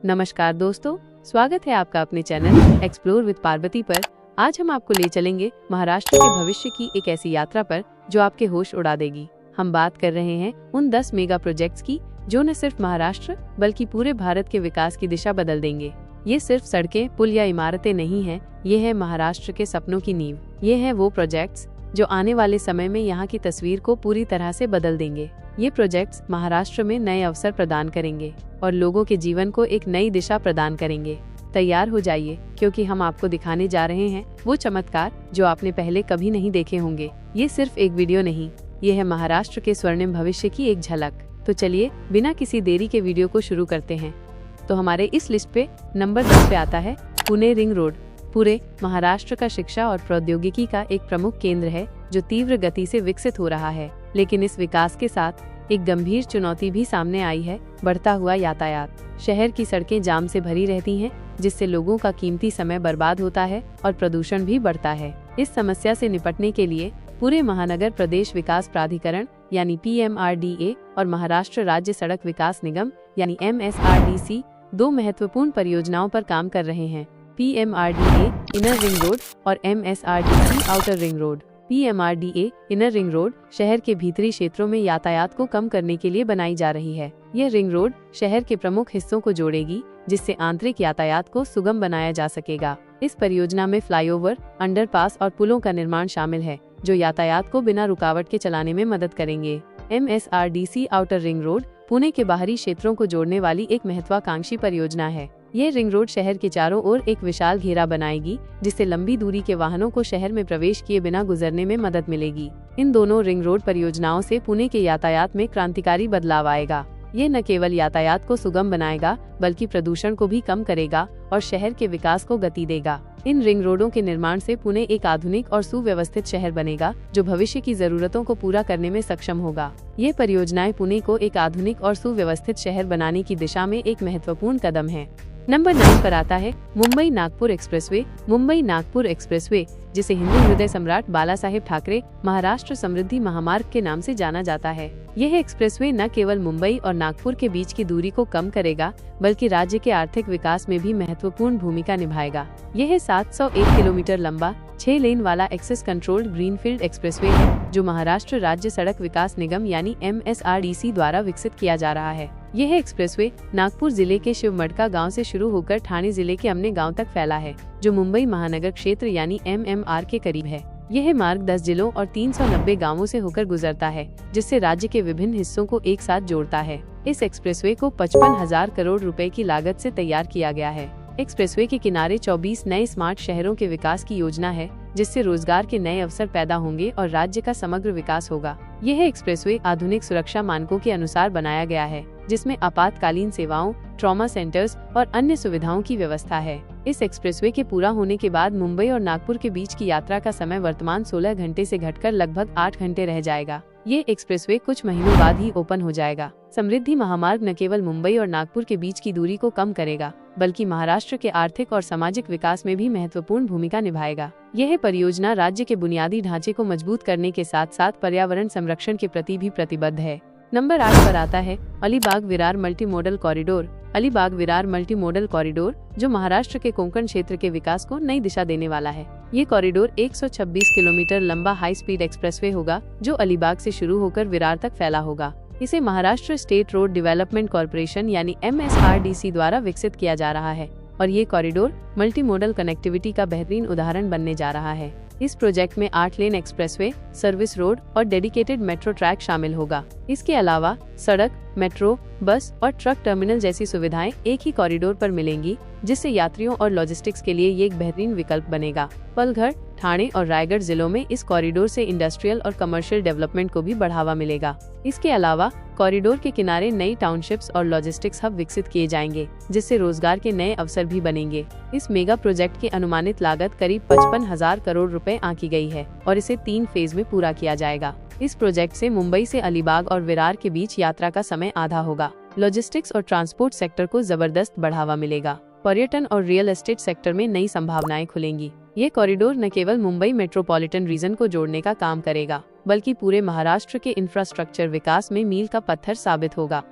नमस्कार दोस्तों, स्वागत है आपका अपने चैनल एक्सप्लोर विद पार्वती पर। आज हम आपको ले चलेंगे महाराष्ट्र के भविष्य की एक ऐसी यात्रा पर जो आपके होश उड़ा देगी। हम बात कर रहे हैं उन 10 मेगा प्रोजेक्ट्स की जो न सिर्फ महाराष्ट्र बल्कि पूरे भारत के विकास की दिशा बदल देंगे। ये सिर्फ सड़कें, पुल या इमारतें नहीं हैं, ये है महाराष्ट्र के सपनों की नींव। ये है वो प्रोजेक्ट्स जो आने वाले समय में यहाँ की तस्वीर को पूरी तरह से बदल देंगे। ये प्रोजेक्ट्स महाराष्ट्र में नए अवसर प्रदान करेंगे और लोगों के जीवन को एक नई दिशा प्रदान करेंगे। तैयार हो जाइए, क्योंकि हम आपको दिखाने जा रहे हैं वो चमत्कार जो आपने पहले कभी नहीं देखे होंगे। ये सिर्फ एक वीडियो नहीं, ये है महाराष्ट्र के स्वर्णिम भविष्य की एक झलक। तो चलिए बिना किसी देरी के वीडियो को शुरू करते हैं। तो हमारे इस लिस्ट पे नंबर 10 पे आता है पुणे रिंग रोड। पूरे महाराष्ट्र का शिक्षा और प्रौद्योगिकी का एक प्रमुख केंद्र है जो तीव्र गति से विकसित हो रहा है। लेकिन इस विकास के साथ एक गंभीर चुनौती भी सामने आई है, बढ़ता हुआ यातायात। शहर की सड़कें जाम से भरी रहती हैं, जिससे लोगों का कीमती समय बर्बाद होता है और प्रदूषण भी बढ़ता है। इस समस्या से निपटने के लिए पूरे महानगर प्रदेश विकास प्राधिकरण यानी PMRDA और महाराष्ट्र राज्य सड़क विकास निगम यानी MSRDC दो महत्वपूर्ण परियोजनाओं पर काम कर रहे हैं। PMRDA इनर रिंग रोड और MSRDC outer ring road. PMRDA inner ring road शहर के भीतरी क्षेत्रों में यातायात को कम करने के लिए बनाई जा रही है। यह रिंग रोड शहर के प्रमुख हिस्सों को जोड़ेगी, जिससे आंतरिक यातायात को सुगम बनाया जा सकेगा। इस परियोजना में फ्लाईओवर, अंडरपास और पुलों का निर्माण शामिल है, जो यातायात को बिना रुकावट के चलाने में मदद करेंगे। MSRDC outer ring road Pune के बाहरी क्षेत्रों को जोड़ने वाली एक महत्वाकांक्षी परियोजना है। ये रिंग रोड शहर के चारों ओर एक विशाल घेरा बनाएगी, जिससे लंबी दूरी के वाहनों को शहर में प्रवेश किए बिना गुजरने में मदद मिलेगी। इन दोनों रिंग रोड परियोजनाओं से पुणे के यातायात में क्रांतिकारी बदलाव आएगा। ये न केवल यातायात को सुगम बनाएगा, बल्कि प्रदूषण को भी कम करेगा और शहर के विकास को गति देगा। इन रिंग रोडों के निर्माण से पुणे एक आधुनिक और सुव्यवस्थित शहर बनेगा, जो भविष्य की जरूरतों को पूरा करने में सक्षम होगा। ये परियोजनाएं पुणे को एक आधुनिक और सुव्यवस्थित शहर बनाने की दिशा में एक महत्वपूर्ण कदम है। नंबर 9 पर आता है मुंबई नागपुर एक्सप्रेसवे। मुंबई नागपुर एक्सप्रेसवे, जिसे हिंदू हृदय सम्राट बाला साहेब ठाकरे महाराष्ट्र समृद्धि महामार्ग के नाम से जाना जाता है। यह एक्सप्रेसवे न केवल मुंबई और नागपुर के बीच की दूरी को कम करेगा, बल्कि राज्य के आर्थिक विकास में भी महत्वपूर्ण भूमिका निभाएगा। यह 701 किलोमीटर लंबा 6 लेन वाला एक्सेस कंट्रोल्ड ग्रीनफील्ड एक्सप्रेसवे है, जो महाराष्ट्र राज्य सड़क विकास निगम यानी MSRDC द्वारा विकसित किया जा रहा है। यह एक्सप्रेसवे नागपुर जिले के शिवमडका गांव से शुरू होकर ठाणे जिले के अमने गांव तक फैला है, जो मुंबई महानगर क्षेत्र यानी MMR के करीब है। यह मार्ग 10 जिलों और 390 गांवों से होकर गुजरता है, जिससे राज्य के विभिन्न हिस्सों को एक साथ जोड़ता है। इस एक्सप्रेसवे को 55,000 करोड़ रुपए की लागत से तैयार किया गया है। एक्सप्रेसवे के किनारे 24 नए स्मार्ट शहरों के विकास की योजना है, जिससे रोजगार के नए अवसर पैदा होंगे और राज्य का समग्र विकास होगा। यह एक्सप्रेसवे आधुनिक सुरक्षा मानकों के अनुसार बनाया गया है, जिसमें आपातकालीन सेवाओं, ट्रॉमा सेंटर्स और अन्य सुविधाओं की व्यवस्था है। इस एक्सप्रेसवे के पूरा होने के बाद मुंबई और नागपुर के बीच की यात्रा का समय वर्तमान 16 घंटे से घटकर लगभग 8 घंटे रह जाएगा। ये एक्सप्रेसवे कुछ महीनों बाद ही ओपन हो जाएगा। समृद्धि महामार्ग न केवल मुंबई और नागपुर के बीच की दूरी को कम करेगा, बल्कि महाराष्ट्र के आर्थिक और सामाजिक विकास में भी महत्वपूर्ण भूमिका निभाएगा। यह परियोजना राज्य के बुनियादी ढांचे को मजबूत करने के साथ साथ पर्यावरण संरक्षण के प्रति भी प्रतिबद्ध है। नंबर 8 पर आता है Alibag Virar multi modal corridor. Alibag Virar multi modal corridor, जो महाराष्ट्र के कोंकण क्षेत्र के विकास को नई दिशा देने वाला है। ये कॉरिडोर 126 किलोमीटर लंबा हाई स्पीड एक्सप्रेसवे होगा, जो अलीबाग से शुरू होकर विरार तक फैला होगा। इसे Maharashtra state road development corporation यानी MSRDC द्वारा विकसित किया जा रहा है और ये कॉरिडोर मल्टी मॉडल कनेक्टिविटी का बेहतरीन उदाहरण बनने जा रहा है। इस प्रोजेक्ट में 8 लेन एक्सप्रेसवे, सर्विस रोड और डेडिकेटेड मेट्रो ट्रैक शामिल होगा। इसके अलावा सड़क, मेट्रो, बस और ट्रक टर्मिनल जैसी सुविधाएं एक ही कॉरिडोर पर मिलेंगी, जिससे यात्रियों और लॉजिस्टिक्स के लिए ये एक बेहतरीन विकल्प बनेगा। पलघर, ठाणे और रायगढ़ जिलों में इस कॉरिडोर से इंडस्ट्रियल और कमर्शियल डेवलपमेंट को भी बढ़ावा मिलेगा। इसके अलावा कॉरिडोर के किनारे नई टाउनशिप्स और लॉजिस्टिक्स हब विकसित किए जाएंगे, जिससे रोजगार के नए अवसर भी बनेंगे। इस मेगा प्रोजेक्ट की अनुमानित लागत करीब 55,000 करोड़ रुपए आंकी गई है और इसे 3 फेज में पूरा किया जाएगा। इस प्रोजेक्ट से मुंबई से अलीबाग और विरार के बीच यात्रा का समय आधा होगा। लॉजिस्टिक्स और ट्रांसपोर्ट सेक्टर को जबरदस्त बढ़ावा मिलेगा। पर्यटन और रियल एस्टेट सेक्टर में नई संभावनाएं खुलेंगी। ये कॉरिडोर न केवल मुंबई मेट्रोपॉलिटन रीजन को जोड़ने का काम करेगा, बल्कि पूरे महाराष्ट्र के इंफ्रास्ट्रक्चर विकास में मील का पत्थर साबित होगा।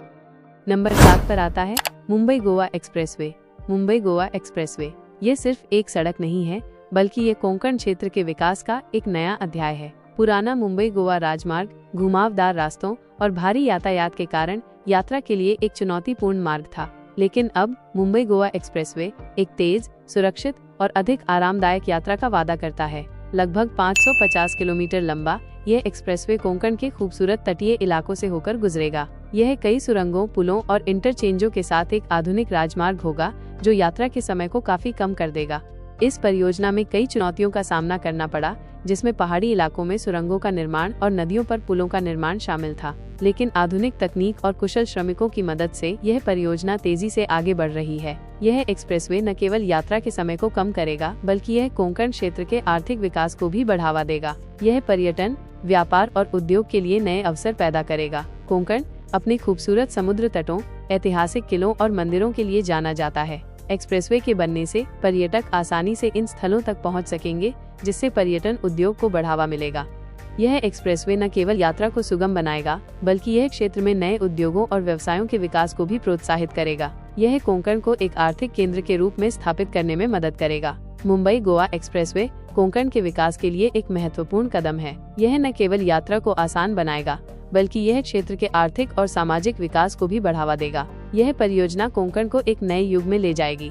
नंबर 7 पर आता है मुंबई गोवा एक्सप्रेसवे। मुंबई गोवा एक्सप्रेसवे ये सिर्फ एक सड़क नहीं है, बल्कि ये कोंकण क्षेत्र के विकास का एक नया अध्याय है। पुराना मुंबई गोवा राजमार्ग घुमावदार रास्तों और भारी यातायात के कारण यात्रा के लिए एक चुनौतीपूर्ण मार्ग था, लेकिन अब मुंबई गोवा एक्सप्रेसवे एक तेज, सुरक्षित और अधिक आरामदायक यात्रा का वादा करता है। लगभग 550 किलोमीटर लंबा यह एक्सप्रेसवे कोंकण के खूबसूरत तटीय इलाकों से होकर गुजरेगा। यह कई सुरंगों, पुलों और इंटरचेंजों के साथ एक आधुनिक राजमार्ग होगा जो यात्रा के समय को काफी कम कर देगा। इस परियोजना में कई चुनौतियों का सामना करना पड़ा, जिसमें पहाड़ी इलाकों में सुरंगों का निर्माण और नदियों पर पुलों का निर्माण शामिल था, लेकिन आधुनिक तकनीक और कुशल श्रमिकों की मदद से यह परियोजना तेजी से आगे बढ़ रही है। यह एक्सप्रेसवे न केवल यात्रा के समय को कम करेगा, बल्कि यह कोंकण क्षेत्र के आर्थिक विकास को भी बढ़ावा देगा। यह पर्यटन, व्यापार और उद्योग के लिए नए अवसर पैदा करेगा। कोंकण अपने खूबसूरत समुद्र तटों, ऐतिहासिक किलों और मंदिरों के लिए जाना जाता है। एक्सप्रेसवे के बनने से पर्यटक आसानी से इन स्थलों तक पहुंच सकेंगे, जिससे पर्यटन उद्योग को बढ़ावा मिलेगा। यह एक्सप्रेसवे न केवल यात्रा को सुगम बनाएगा, बल्कि यह क्षेत्र में नए उद्योगों और व्यवसायों के विकास को भी प्रोत्साहित करेगा। यह कोंकण को एक आर्थिक केंद्र के रूप में स्थापित करने में मदद करेगा। मुंबई गोवा एक्सप्रेसवे कोंकण के विकास के लिए एक महत्वपूर्ण कदम है। यह न केवल यात्रा को आसान बनाएगा, बल्कि यह क्षेत्र के आर्थिक और सामाजिक विकास को भी बढ़ावा देगा। यह परियोजना कोंकण को एक नए युग में ले जाएगी।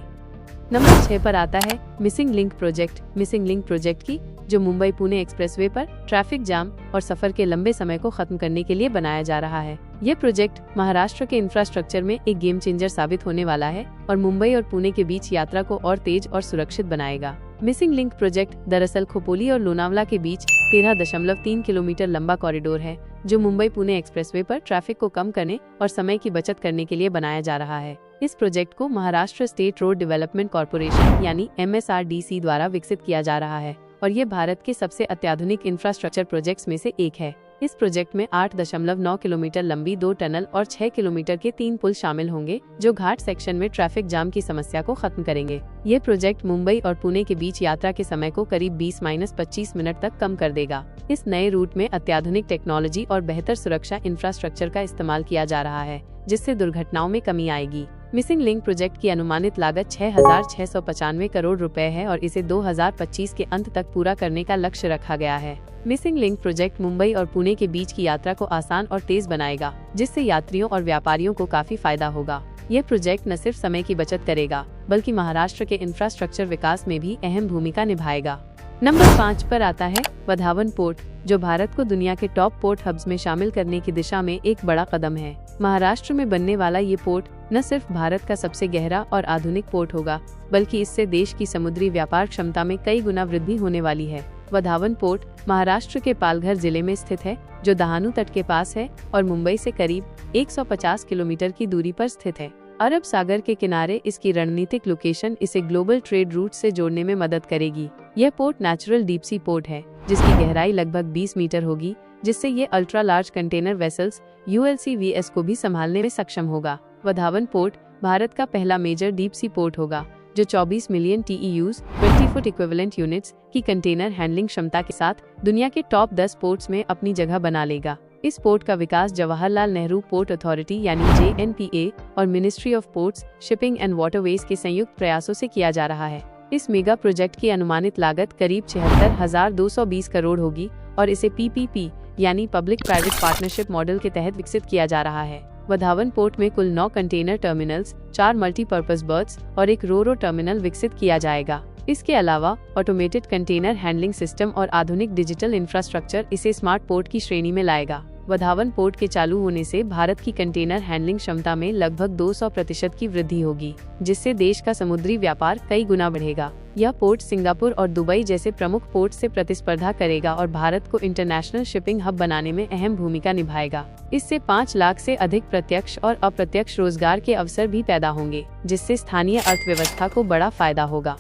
नंबर 6 पर आता है missing link project. Missing link project की जो मुंबई पुणे एक्सप्रेसवे पर ट्रैफिक जाम और सफर के लंबे समय को खत्म करने के लिए बनाया जा रहा है। यह प्रोजेक्ट महाराष्ट्र के इंफ्रास्ट्रक्चर में एक गेम चेंजर साबित होने वाला है और मुंबई और पुणे के बीच यात्रा को और तेज और सुरक्षित बनाएगा। मिसिंग लिंक प्रोजेक्ट दरअसल खोपोली और लोनावला के बीच 13.3 किलोमीटर लंबा कॉरिडोर है, जो मुंबई पुणे एक्सप्रेसवे पर ट्रैफिक को कम करने और समय की बचत करने के लिए बनाया जा रहा है। इस प्रोजेक्ट को Maharashtra state road development corporation यानी MSRDC द्वारा विकसित किया जा रहा है और ये भारत के सबसे अत्याधुनिक इंफ्रास्ट्रक्चर प्रोजेक्ट्स में से एक है। इस प्रोजेक्ट में 8.9 किलोमीटर लंबी 2 टनल और 6 किलोमीटर के 3 पुल शामिल होंगे, जो घाट सेक्शन में ट्रैफिक जाम की समस्या को खत्म करेंगे। ये प्रोजेक्ट मुंबई और पुणे के बीच यात्रा के समय को करीब 20-25 मिनट तक कम कर देगा। इस नए रूट में अत्याधुनिक टेक्नोलॉजी और बेहतर सुरक्षा इंफ्रास्ट्रक्चर का इस्तेमाल किया जा रहा है, जिससे दुर्घटनाओं में कमी आएगी। मिसिंग लिंक प्रोजेक्ट की अनुमानित लागत 6,695 करोड़ रुपए है और इसे 2025 के अंत तक पूरा करने का लक्ष्य रखा गया है। मिसिंग लिंक प्रोजेक्ट मुंबई और पुणे के बीच की यात्रा को आसान और तेज बनाएगा, जिससे यात्रियों और व्यापारियों को काफी फायदा होगा। ये प्रोजेक्ट न सिर्फ समय की बचत करेगा, बल्कि महाराष्ट्र के इंफ्रास्ट्रक्चर विकास में भी अहम भूमिका निभाएगा। नंबर 5 पर आता है वधावन पोर्ट, जो भारत को दुनिया के टॉप पोर्ट हब्स में शामिल करने की दिशा में एक बड़ा कदम है। महाराष्ट्र में बनने वाला ये पोर्ट न सिर्फ भारत का सबसे गहरा और आधुनिक पोर्ट होगा, बल्कि इससे देश की समुद्री व्यापार क्षमता में कई गुना वृद्धि होने वाली है। वधावन पोर्ट महाराष्ट्र के पालघर जिले में स्थित है, जो दहानू तट के पास है और मुंबई से करीब 150 किलोमीटर की दूरी पर स्थित है। अरब सागर के किनारे इसकी रणनीतिक लोकेशन इसे ग्लोबल ट्रेड रूट से जोड़ने में मदद करेगी। यह port natural deep sea port है, जिसकी गहराई लगभग 20 मीटर होगी, जिससे ये ultra large container vessels ULCVS को भी संभालने में सक्षम होगा। वधावन पोर्ट भारत का पहला मेजर डीप सी पोर्ट होगा, जो 24 million TEUs 20 foot equivalent units की कंटेनर हैंडलिंग क्षमता के साथ दुनिया के टॉप 10 पोर्ट्स में अपनी जगह बना लेगा। इस पोर्ट का विकास जवाहरलाल नेहरू पोर्ट अथॉरिटी यानी JNPA और ministry of ports, shipping and waterways के संयुक्त प्रयासों से किया जा रहा है। इस मेगा प्रोजेक्ट की अनुमानित लागत करीब 76,220 करोड़ होगी और इसे PPP यानी पब्लिक प्राइवेट पार्टनरशिप मॉडल के तहत विकसित किया जा रहा है। वधावन पोर्ट में कुल 9 कंटेनर टर्मिनल्स, 4 मल्टीपर्पज बर्थ्स और एक रो टर्मिनल विकसित किया जाएगा। इसके अलावा ऑटोमेटेड कंटेनर हैंडलिंग सिस्टम और आधुनिक डिजिटल इंफ्रास्ट्रक्चर इसे स्मार्ट पोर्ट की श्रेणी में लाएगा। वधावन पोर्ट के चालू होने से भारत की कंटेनर हैंडलिंग क्षमता में लगभग 200% की वृद्धि होगी, जिससे देश का समुद्री व्यापार कई गुना बढ़ेगा। यह पोर्ट सिंगापुर और दुबई जैसे प्रमुख पोर्ट से प्रतिस्पर्धा करेगा और भारत को इंटरनेशनल शिपिंग हब बनाने में अहम भूमिका निभाएगा। इससे 5 लाख से अधिक प्रत्यक्ष और अप्रत्यक्ष रोजगार के अवसर भी पैदा होंगे, जिससे स्थानीय अर्थव्यवस्था को बड़ा फायदा होगा।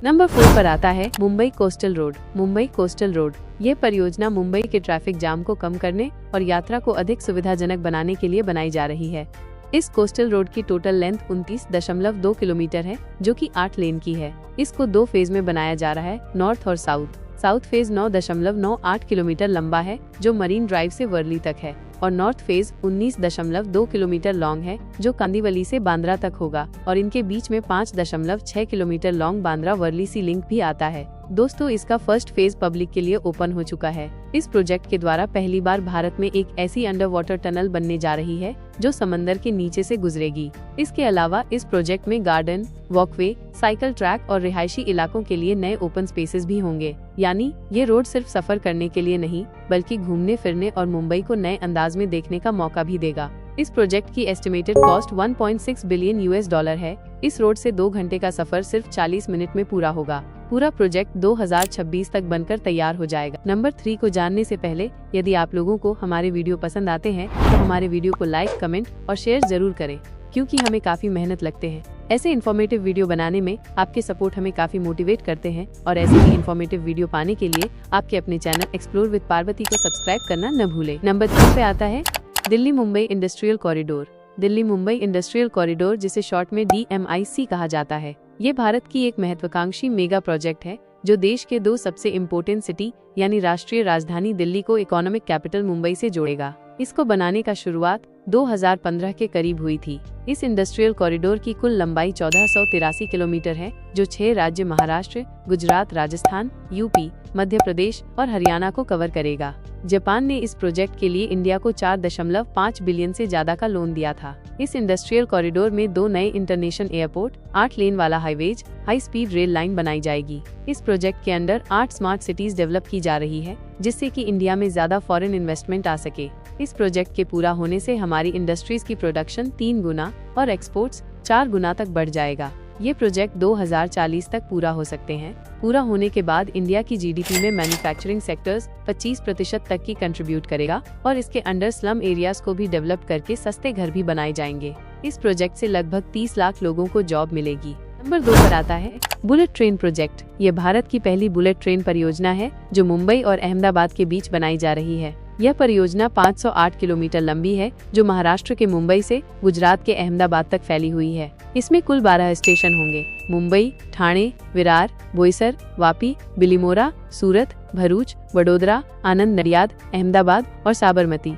नंबर 4 पर आता है Mumbai coastal road. Mumbai coastal road ये परियोजना मुंबई के ट्रैफिक जाम को कम करने और यात्रा को अधिक सुविधाजनक बनाने के लिए बनाई जा रही है। इस कोस्टल रोड की टोटल लेंथ 29.2 किलोमीटर है, जो कि 8 लेन की है। इसको 2 फेज में बनाया जा रहा है, नॉर्थ और साउथ। साउथ फेज 9.98 किलोमीटर लंबा है जो मरीन ड्राइव से वर्ली तक है, और नॉर्थ फेज 19.2 किलोमीटर लॉन्ग है जो कांदिवली से बांद्रा तक होगा, और इनके बीच में 5.6 किलोमीटर लॉन्ग बांद्रा वर्ली सी लिंक भी आता है। दोस्तों, इसका फर्स्ट फेज पब्लिक के लिए ओपन हो चुका है। इस प्रोजेक्ट के द्वारा पहली बार भारत में एक ऐसी अंडर वाटर टनल बनने जा रही है जो समंदर के नीचे से गुजरेगी। इसके अलावा इस प्रोजेक्ट में गार्डन, वॉकवे, साइकिल ट्रैक और रिहायशी इलाकों के लिए नए ओपन स्पेसेस भी होंगे। यानी ये रोड सिर्फ सफर करने के लिए नहीं बल्कि घूमने फिरने और मुंबई को नए अंदाज में देखने का मौका भी देगा। इस प्रोजेक्ट की एस्टिमेटेड कॉस्ट 1.6 बिलियन US$ है। इस रोड से 2 घंटे का सफर सिर्फ 40 मिनट में पूरा होगा। पूरा प्रोजेक्ट 2026 तक बनकर तैयार हो जाएगा। नंबर 3 को जानने से पहले यदि आप लोगों को हमारे वीडियो पसंद आते हैं तो हमारे वीडियो को लाइक, कमेंट और शेयर जरूर करें, क्योंकि हमें काफी मेहनत लगते हैं। ऐसे इन्फॉर्मेटिव वीडियो बनाने में आपके सपोर्ट हमें काफी मोटिवेट करते हैं, और ऐसे ही इन्फॉर्मेटिव वीडियो पाने के लिए आपके अपने चैनल एक्सप्लोर विद पार्वती को सब्सक्राइब करना न भूलें। नंबर 3 पे आता है Delhi Mumbai industrial corridor. Delhi Mumbai industrial corridor, जिसे शॉर्ट में DMIC कहा जाता है, ये भारत की एक महत्वाकांक्षी मेगा प्रोजेक्ट है जो देश के 2 सबसे इम्पोर्टेंट सिटी यानी राष्ट्रीय राजधानी दिल्ली को इकोनॉमिक कैपिटल मुंबई से जोड़ेगा। इसको बनाने का शुरुआत 2015 के करीब हुई थी। इस इंडस्ट्रियल कॉरिडोर की कुल लंबाई 1483 किलोमीटर है जो 6 राज्य महाराष्ट्र, गुजरात, राजस्थान, यूपी, मध्य प्रदेश और हरियाणा को कवर करेगा। जापान ने इस प्रोजेक्ट के लिए इंडिया को 4.5 बिलियन से ज्यादा का लोन दिया था। इस इंडस्ट्रियल कॉरिडोर में 2 नए इंटरनेशनल एयरपोर्ट, 8 लेन वाला highways, high speed rail line बनाई जाएगी। इस प्रोजेक्ट के अंडर 8 स्मार्ट सिटीज डेवलप की जा रही है जिससे कि इंडिया में ज्यादा फॉरेन इन्वेस्टमेंट आ सके। इस प्रोजेक्ट के पूरा होने से हमारी इंडस्ट्रीज की प्रोडक्शन 3 गुना और एक्सपोर्ट्स 4 गुना तक बढ़ जाएगा। ये प्रोजेक्ट 2040 तक पूरा हो सकते हैं। पूरा होने के बाद इंडिया की GDP में मैन्युफैक्चरिंग सेक्टर्स 25% तक की कंट्रीब्यूट करेगा, और इसके अंडर स्लम एरियाज को भी डेवलप करके सस्ते घर भी बनाए जाएंगे। इस प्रोजेक्ट से लगभग 30 लाख लोगों को जॉब मिलेगी। नंबर 2 पर आता है बुलेट ट्रेन प्रोजेक्ट। ये भारत की पहली बुलेट ट्रेन परियोजना है जो मुंबई और अहमदाबाद के बीच बनाई जा रही है। यह परियोजना 508 किलोमीटर लंबी है जो महाराष्ट्र के मुंबई से गुजरात के अहमदाबाद तक फैली हुई है। इसमें कुल 12 स्टेशन होंगे: मुंबई, ठाणे, विरार, बोईसर, वापी, बिलीमोरा, सूरत, भरूच, वडोदरा, आनंद, नडियाद, अहमदाबाद और साबरमती।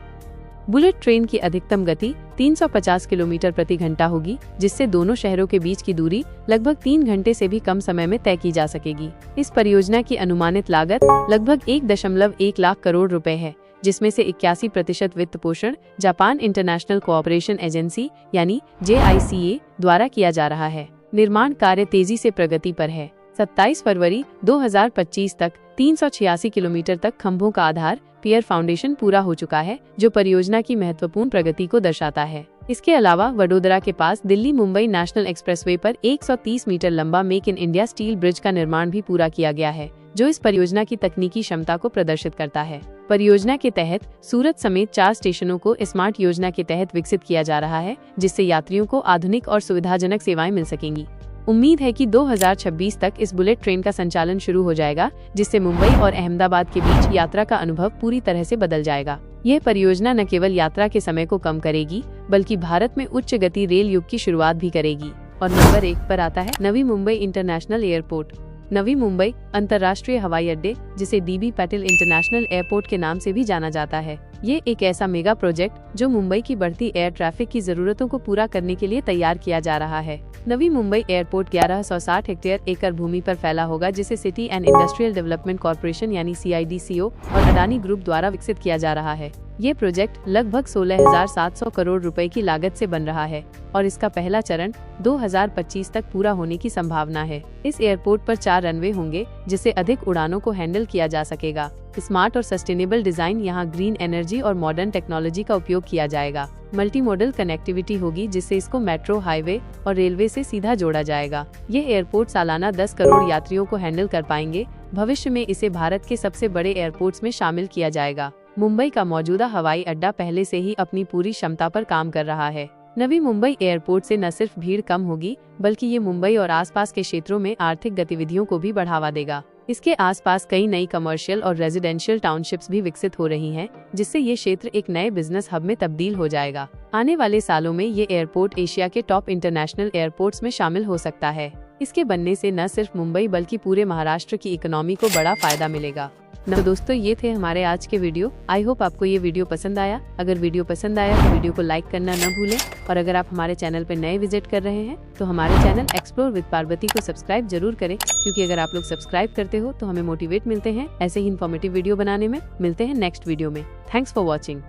बुलेट ट्रेन की अधिकतम गति 350 किलोमीटर प्रति घंटा होगी, जिससे दोनों शहरों के बीच की दूरी लगभग 3 घंटे से भी कम समय में तय की जा सकेगी। इस परियोजना की अनुमानित लागत लगभग 1.1 लाख करोड़ रुपए है, जिसमें से 81% वित्त पोषण जापान इंटरनेशनल कोऑपरेशन एजेंसी यानी JICA द्वारा किया जा रहा है। निर्माण कार्य तेजी से प्रगति पर है। 27 फरवरी 2025 तक 386 किलोमीटर तक खंभों का आधार पियर फाउंडेशन पूरा हो चुका है, जो परियोजना की महत्वपूर्ण प्रगति को दर्शाता है। इसके अलावा वडोदरा के पास दिल्ली मुंबई नेशनल एक्सप्रेसवे पर 130 मीटर लंबा make in India steel bridge का निर्माण भी पूरा किया गया है, जो इस परियोजना की तकनीकी क्षमता को प्रदर्शित करता है। परियोजना के तहत सूरत समेत 4 स्टेशनों को स्मार्ट योजना के तहत विकसित किया जा रहा है, जिससे यात्रियों को आधुनिक और सुविधाजनक सेवाएं मिल सकेंगी। उम्मीद है कि 2026 तक इस बुलेट ट्रेन का संचालन शुरू हो जाएगा, जिससे मुंबई और अहमदाबाद के बीच यात्रा का अनुभव पूरी तरह से बदल जाएगा। यह परियोजना न केवल यात्रा के समय को कम करेगी, बल्कि भारत में उच्च गति रेल युग की शुरुआत भी करेगी। और नंबर 1 पर आता है नवी मुंबई इंटरनेशनल एयरपोर्ट। नवी मुंबई अंतर्राष्ट्रीय हवाई अड्डे, जिसे DB पैटेल इंटरनेशनल एयरपोर्ट के नाम से भी जाना जाता है, ये एक ऐसा मेगा प्रोजेक्ट जो मुंबई की बढ़ती एयर ट्रैफिक की जरूरतों को पूरा करने के लिए तैयार किया जा रहा है। नवी मुंबई एयरपोर्ट 1160 हेक्टेयर एकड़ भूमि पर फैला होगा, जिसे city and industrial development corporation यानी CIDCO और अडानी ग्रुप द्वारा विकसित किया जा रहा है। ये प्रोजेक्ट लगभग 16,700 करोड़ रुपए की लागत से बन रहा है, और इसका पहला चरण 2025 तक पूरा होने की संभावना है। इस एयरपोर्ट पर 4 रनवे होंगे, जिससे अधिक उड़ानों को हैंडल किया जा सकेगा। स्मार्ट और सस्टेनेबल डिजाइन, यहाँ ग्रीन एनर्जी और मॉडर्न टेक्नोलॉजी का उपयोग किया जाएगा। मल्टी मॉडल कनेक्टिविटी होगी, जिससे इसको मेट्रो, हाईवे और रेलवे से सीधा जोड़ा जाएगा। ये एयरपोर्ट सालाना 10 करोड़ यात्रियों को हैंडल कर पाएंगे। भविष्य में इसे भारत के सबसे बड़े एयरपोर्ट्स में शामिल किया जाएगा। मुंबई का मौजूदा हवाई अड्डा पहले से ही अपनी पूरी क्षमता पर काम कर रहा है। नवी मुंबई एयरपोर्ट से न सिर्फ भीड़ कम होगी, बल्कि ये मुंबई और आसपास के क्षेत्रों में आर्थिक गतिविधियों को भी बढ़ावा देगा। इसके आसपास कई नई कमर्शियल और रेजिडेंशियल टाउनशिप्स भी विकसित हो रही हैं, जिससे ये क्षेत्र एक नए बिजनेस हब में तब्दील हो जाएगा। आने वाले सालों में ये एयरपोर्ट एशिया के टॉप इंटरनेशनल एयरपोर्ट्स में शामिल हो सकता है। इसके बनने से न सिर्फ मुंबई बल्कि पूरे महाराष्ट्र की इकोनॉमी को बड़ा फायदा मिलेगा। तो दोस्तों, ये थे हमारे आज के वीडियो। आई होप आपको ये वीडियो पसंद आया। अगर वीडियो पसंद आया तो वीडियो को लाइक करना न भूलें, और अगर आप हमारे चैनल पर नए विजिट कर रहे हैं तो हमारे चैनल एक्सप्लोर विद पार्वती को सब्सक्राइब जरूर करें, क्योंकि अगर आप लोग सब्सक्राइब करते हो तो हमें मोटिवेट मिलते हैं ऐसे ही इन्फॉर्मेटिव वीडियो बनाने में। मिलते हैं नेक्स्ट वीडियो में। Thanks for watching.